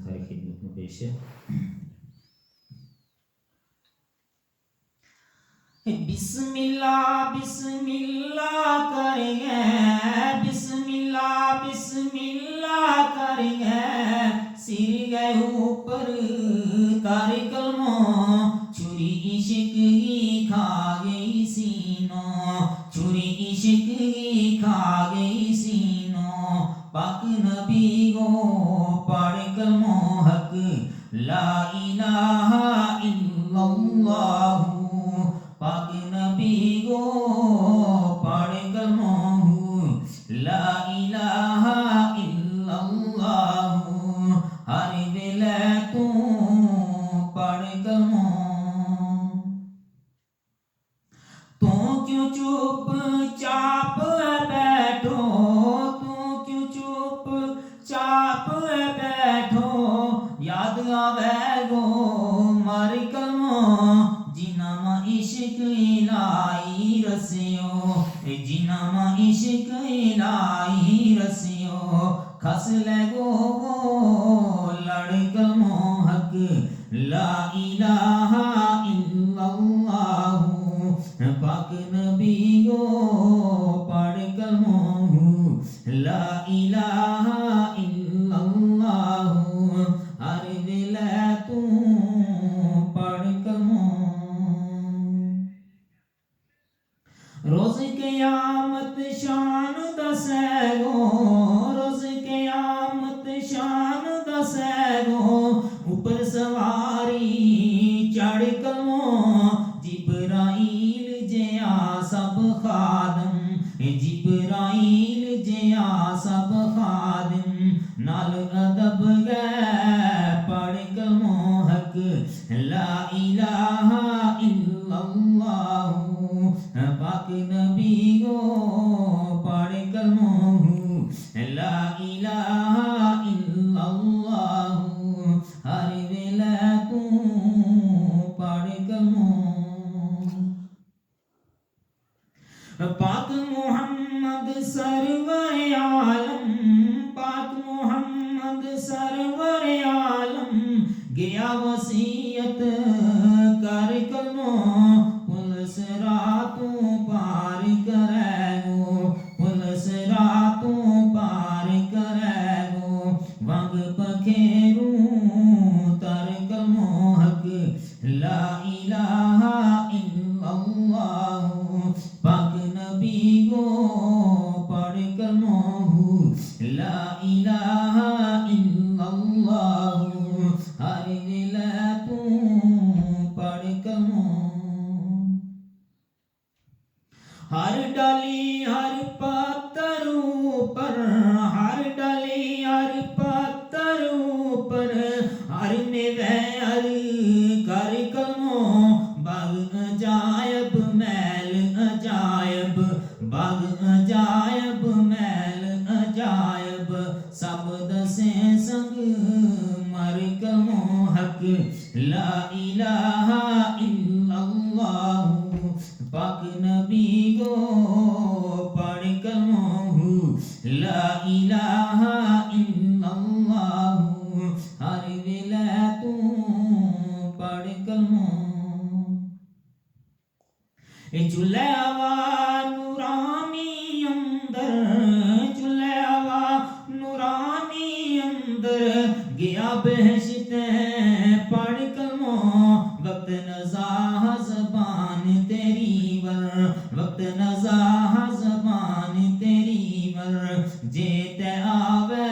تاریخ خدمت میں پیش ہے. بسم اللہ بسم اللہ کریں بسم اللہ کریں سر گئے اوپر تارے کلموں چھری عشق کی کھا گئی سینوں چھری عشق کی کھا گئی سینوں پاک نبی کو پڑھ کلموں حق لا الہ الا اللہ پاک نبی کو پڑھ کلموں لا الہ الا اللہ ہر دل تو پڑھ کلموں تو کیوں چپ چاپ بیٹھو تو کیوں چپ چاپ بیٹھو یاد آوے گو مر کلموں جنما عشق الہی رسیو جنما عشق الہی رسیو کھس لے گو لڑ کلموں حق لا الہ الا اللہ پاک نبی کو پڑھ کلموں لا الہ الا اللہ ہر دل تو پڑھ کلموں روز قیامت شان دسے گو روز قیامت شان دسے گو اوپر سواری چڑھ کلموں جبرائیل جیا سب خادم جبرائیل جیا سب خادم نال ادب گئے پڑھ کلموں حق لا الہ الا اللہ پاک نبی کو پڑھ کلموں لا الہ الا اللہ ہر دل تو پڑھ کلموں پاک محمد سرور عالم پاک محمد سرور عالم گیا وصیت کر کلموں پلس راتوں پار کرے گو پلس راتوں پار کرے گو ونگ پکھیروں تر کلموں حق لا الہ الا اللہ پاک نبی کو پڑھ کلموں لا الہ الا اللہ ہر دل تو پڑھ کلموں ہر ڈالی ہر پتھر اوپر ہر ڈالی ہر پتھر اوپر ہر میوے ہر کر کلموں باغ عجائب محل عجائب باغ عجائب محل عجائب سب دسیں سنگ مر کلموں حق لا الہ الا اللہ پاک نبی کو پڑھ کلموں لا الہ الا اللہ ہر دل تو پڑھ کلموں چلے ہوا نورانی اندر چلے ہوا نورانی اندر گیا بہشت پڑھ کلموں وقت نزاہ زبان تیری ور وقت نزاہ زبان تیری ور جیتے آوے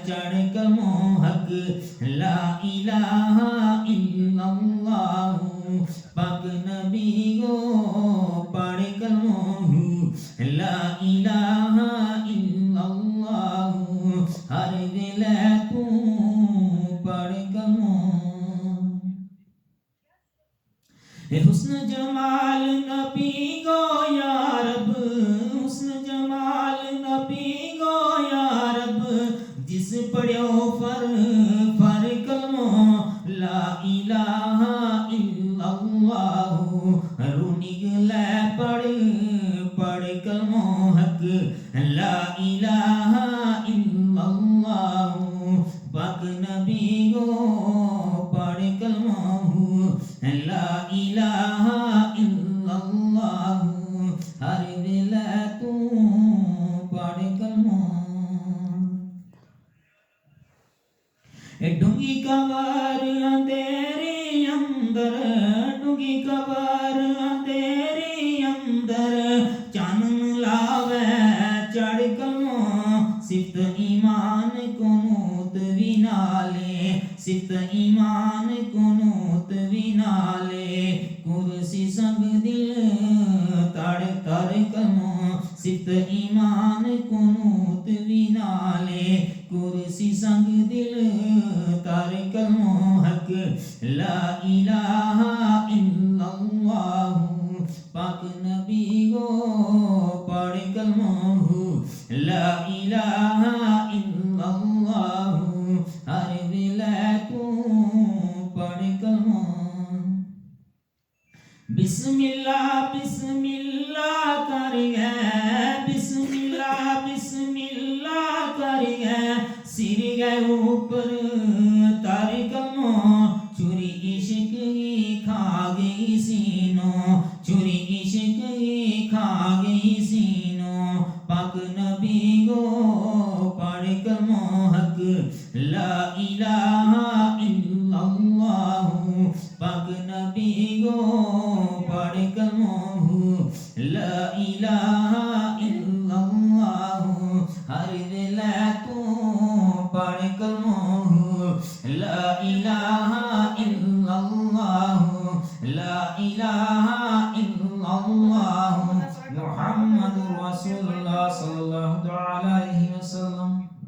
چڑھ کلموں حق لا الہ الا اللہ پاک نبی کو پڑھ کلموں لا الہ الا اللہ ہر دل تو پڑھ کلموں حسن جمال نبی کو یا رب حسن جمال نبی کو یا رب جس پڑھو فر کلموں لا الہ الا اللہ رو نگلے پڑھ کلموں حق لا الہ الا اللہ پاک نبی ڈونگی قبر اندھیرے اندر ڈونگی قبر اندھیرے اندر چانن لاوے چڑھ کلموں صفت ایمان کنوت بھی نالے صفت ایمان کنوت بھی نالے کرسی سنگ دل تڑ تر کلموں صفت ایمان کنوت بھی نالے کرسی سنگ دل تر کلموں حق لا الہ الا اللہ پاک نبی گو پڑھ کلموں لا الہ الا اللہ ہر ویلے تو پڑھ کلموں بسم اللہ کر گئے بسم اللہ کر گئے سر گئے اوپر تر کلموں چوری عشق کی کھا گئی سینوں چوری عشق کی کھا گئی سینوں پاک نبی گو پڑھ کلموں حق لا الہ الا اللہ پاک نبی گو پڑھ کلموں لا الہ الا اللہ ہر ویلے تو پڑھ کلموں لا الہ